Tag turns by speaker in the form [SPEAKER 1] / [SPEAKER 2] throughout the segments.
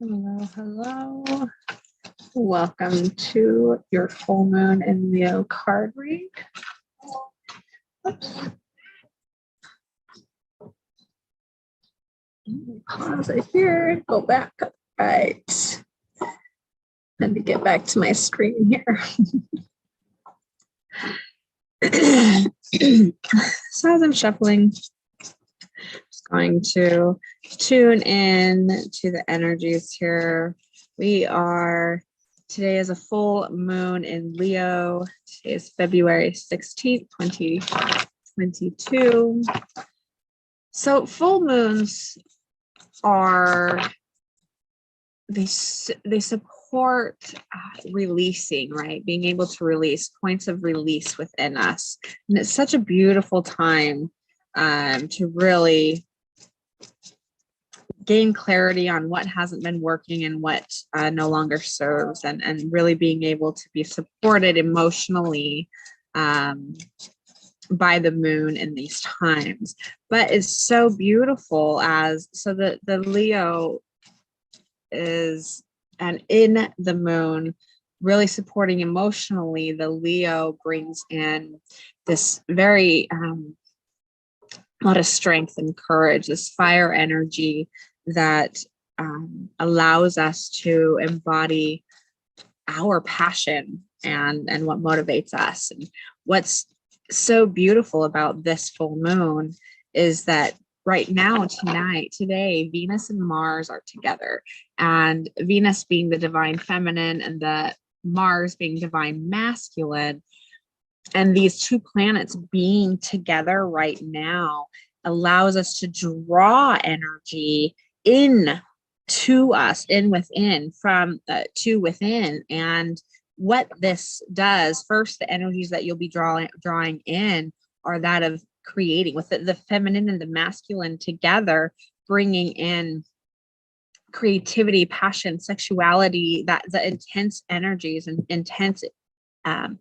[SPEAKER 1] Hello, hello. Welcome to your full moon in Leo card read. Oops. Pause it here, go back. Right. Let me get back to my screen here. So as I'm shuffling, just going to tune in to the energies here. Today is a full moon in Leo. Today is February 16th, 2022. So full moons they support releasing, right? Being able to release, points of release within us. And it's such a beautiful time to really gain clarity on what hasn't been working and what no longer serves, and really being able to be supported emotionally by the moon in these times. But it's so beautiful the Leo is, and in the moon, really supporting emotionally, the Leo brings in this very lot of strength and courage, this fire energy that allows us to embody our passion and what motivates us. And what's so beautiful about this full moon is that right now, today, Venus and Mars are together, and Venus being the divine feminine and the Mars being divine masculine. And these two planets being together right now allows us to draw energy in to us, from to within. And what this does, first, the energies that you'll be drawing in are that of creating, with the feminine and the masculine together, bringing in creativity, passion, sexuality, that the intense energies and intense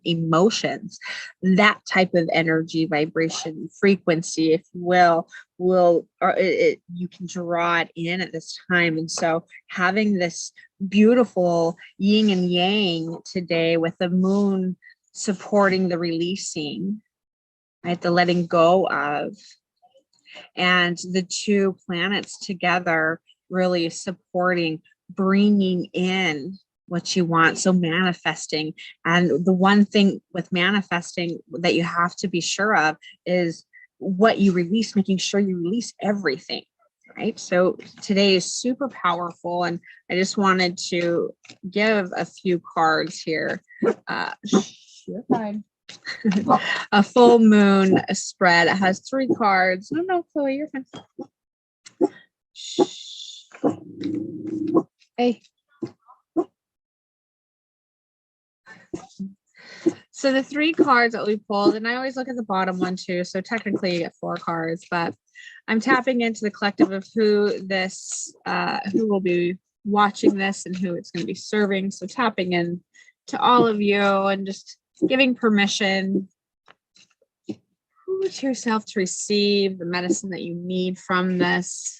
[SPEAKER 1] emotions. That type of energy, vibration, frequency, if you will you can draw it in at this time. And so having this beautiful yin and yang today, with the moon supporting the releasing, right, the letting go of, and the two planets together really supporting, bringing in what you want. So manifesting. And the one thing with manifesting that you have to be sure of is what you release, making sure you release everything, right? So today is super powerful, and I just wanted to give a few cards here. You're fine. A full moon spread. It has 3 cards. No, Chloe, you're fine. Shh. Hey. So the 3 cards that we pulled, and I always look at the bottom one too, so technically you get 4 cards, but I'm tapping into the collective of who will be watching this and who it's going to be serving. So tapping in to all of you and just giving permission to yourself to receive the medicine that you need from this,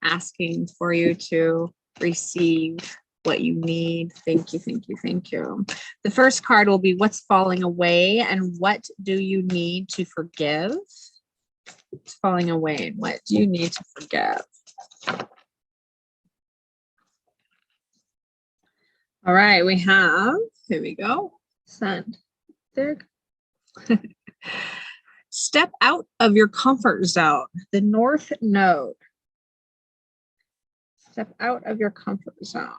[SPEAKER 1] asking for you to receive what you need. Thank you, thank you, thank you. The first card will be what's falling away and what do you need to forgive? What's falling away and what do you need to forgive? All right, we have, here we go, Sun. There. Step out of your comfort zone, the North Node. Step out of your comfort zone.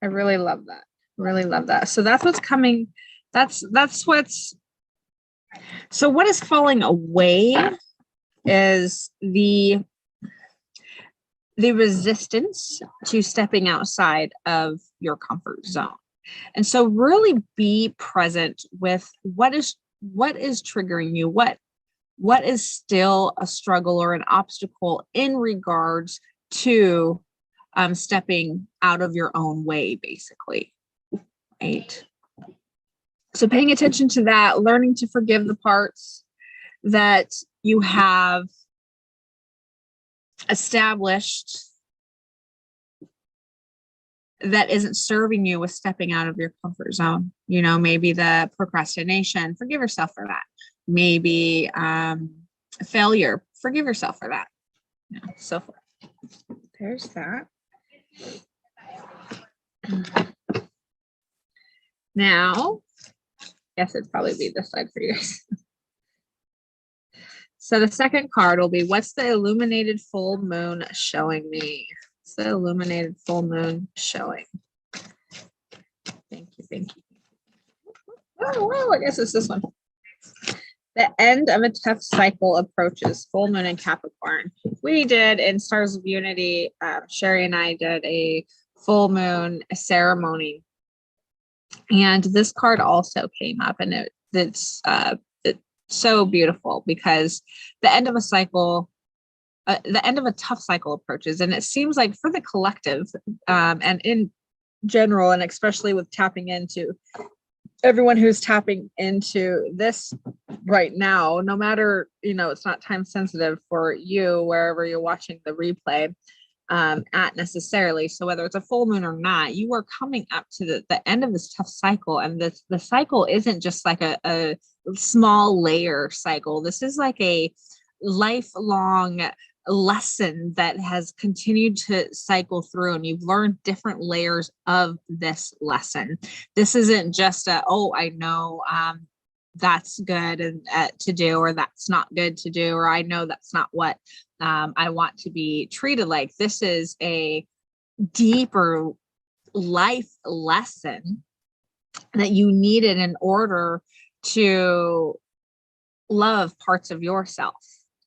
[SPEAKER 1] I really love that. Really love that. So that's what's coming. So what is falling away is the resistance to stepping outside of your comfort zone. And so really be present with what is triggering you, what is still a struggle or an obstacle in regards to stepping out of your own way, basically, right? So paying attention to that, learning to forgive the parts that you have established that isn't serving you with stepping out of your comfort zone. You know, maybe the procrastination, forgive yourself for that. Maybe failure, forgive yourself for that. Yeah, so forth. There's that. Now, guess it'd probably be this side for you guys. So the second card will be, what's the illuminated full moon showing me? What's the illuminated full moon showing? Thank you, thank you. Oh, I guess it's this one. The end of a tough cycle approaches, full moon in Capricorn. We did in Stars of Unity, Sherry and I did a full moon ceremony. And this card also came up, and it's so beautiful because the end of a cycle, the end of a tough cycle approaches. And it seems like for the collective and in general, and especially with tapping into everyone who's tapping into this right now, no matter, you know, it's not time sensitive for you, wherever you're watching the replay at necessarily. So whether it's a full moon or not, you are coming up to the end of this tough cycle. And the cycle isn't just like a small layer cycle. This is like a lifelong lesson that has continued to cycle through, and you've learned different layers of this lesson. This isn't just oh, I know that's good and to do, or that's not good to do, or I know that's not what I want to be treated like. This is a deeper life lesson that you needed in order to love parts of yourself,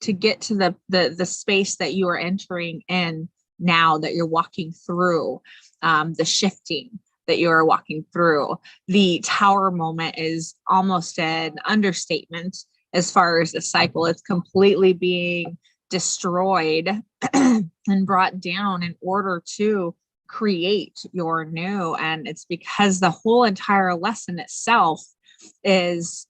[SPEAKER 1] to get to the space that you are entering in now, that you're walking through, the shifting that you are walking through. The tower moment is almost an understatement as far as the cycle. It's completely being destroyed and brought down in order to create your new. And it's because the whole entire lesson itself is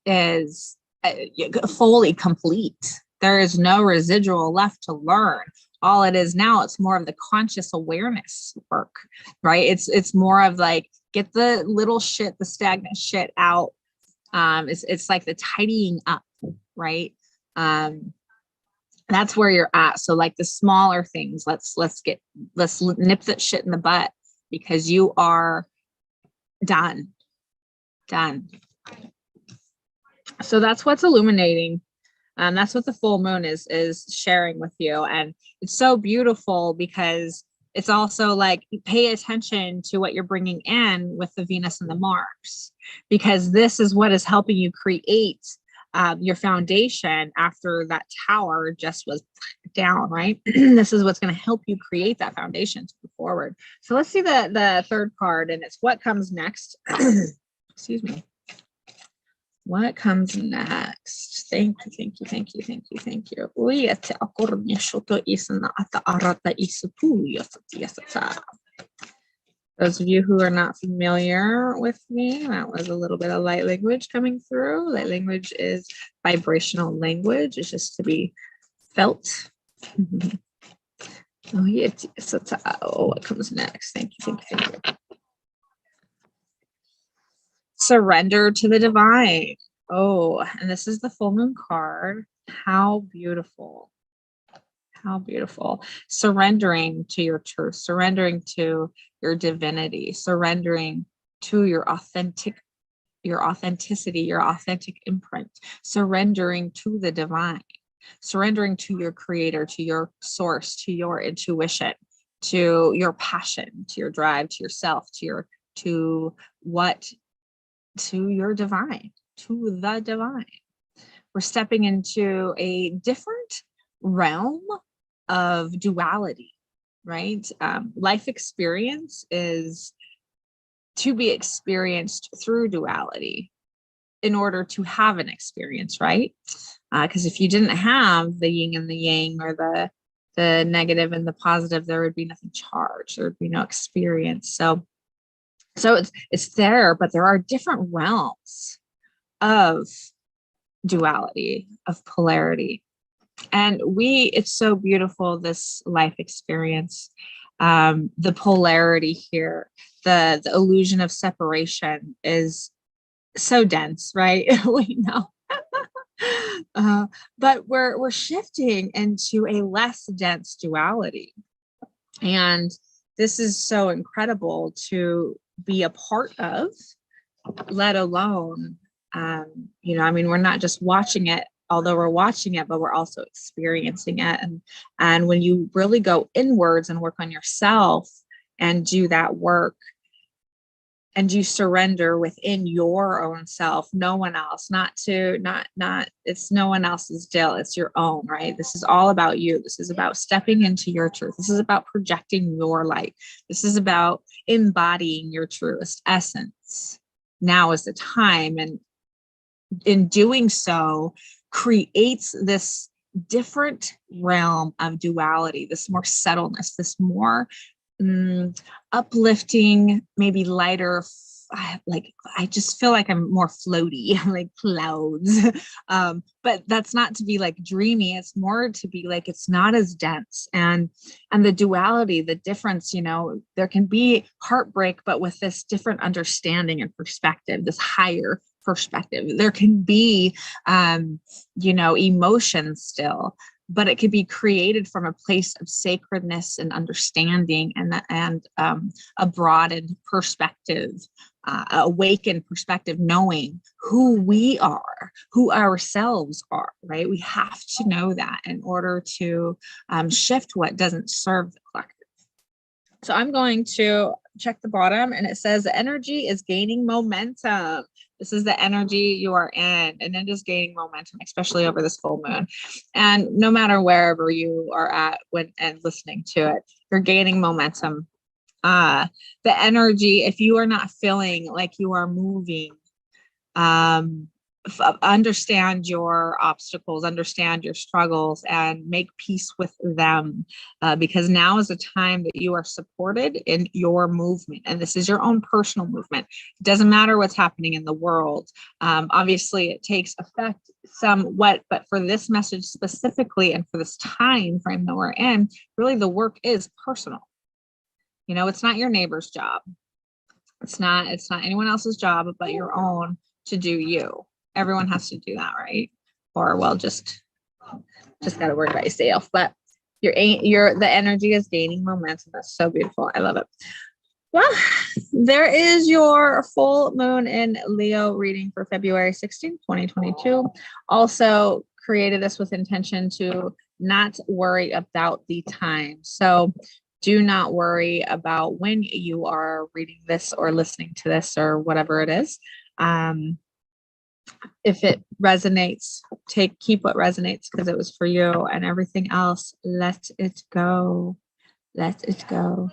[SPEAKER 1] fully complete. There is no residual left to learn. All it is now, it's more of the conscious awareness work, right? It's more of like, get the little shit, the stagnant shit out. It's like the tidying up, right? That's where you're at. So like the smaller things, let's nip that shit in the butt, because you are done. So that's what's illuminating. That's what the full moon is sharing with you. And it's so beautiful because it's also like, pay attention to what you're bringing in with the Venus and the Mars, because this is what is helping you create your foundation after that tower just was down, right? This is what's going to help you create that foundation to move forward. So let's see the third card, and it's what comes next. Excuse me. What comes next? Thank you. Those of you who are not familiar with me, that was a little bit of light language coming through. Light language is vibrational language. It's just to be felt. What comes next? Thank you. Surrender to the divine. Oh, and this is the full moon card. How beautiful. How beautiful. Surrendering to your truth, surrendering to your divinity, surrendering to your authenticity, your authentic imprint, surrendering to the divine, surrendering to your creator, to your source, to your intuition, to your passion, to your drive, to yourself, to your divine, to the divine. We're stepping into a different realm of duality, right? Life experience is to be experienced through duality in order to have an experience, right? Because if you didn't have the yin and the yang, or the negative and the positive, there would be nothing charged. There would be no experience. So it's there, but there are different realms of duality, of polarity. And it's so beautiful, this life experience, the polarity here, the illusion of separation is so dense, right? We know. But we're shifting into a less dense duality. And this is so incredible to be a part of, let alone, I mean, we're not just watching it, although we're watching it, but we're also experiencing it. And when you really go inwards and work on yourself and do that work, and you surrender within your own self, no one else, not it's no one else's deal, it's your own, right? This is all about you. This is about stepping into your truth. This is about projecting your light. This is about embodying your truest essence. Now is the time. And in doing so, creates this different realm of duality, this more subtleness, this more uplifting, maybe lighter, like I just feel like I'm more floaty, like clouds. But that's not to be like dreamy. It's more to be like it's not as dense. And the duality, the difference, there can be heartbreak, but with this different understanding and perspective, this higher perspective. There can be emotion still, but it could be created from a place of sacredness and understanding, and a broadened perspective, awakened perspective, knowing who we are, who ourselves are, right? We have to know that in order to shift what doesn't serve the collective. So I'm going to check the bottom, and it says the energy is gaining momentum. This is the energy you are in, and it is gaining momentum, especially over this full moon. And no matter wherever you are at when and listening to it, you're gaining momentum. The energy, if you are not feeling like you are moving, understand your obstacles, understand your struggles, and make peace with them, because now is the time that you are supported in your movement, and this is your own personal movement. It doesn't matter what's happening in the world. Obviously it takes effect somewhat, but for this message specifically, and for this time frame that we're in, really the work is personal. It's not your neighbor's job. It's not anyone else's job but your own to do you. Everyone has to do that, right? Or well, just got to worry about yourself. But the energy is gaining momentum. That's so beautiful. I love it. Well, there is your full moon in Leo reading for February 16th, 2022. Also created this with intention to not worry about the time. So do not worry about when you are reading this or listening to this or whatever it is. If it resonates, keep what resonates because it was for you, and everything else, let it go. Let it go.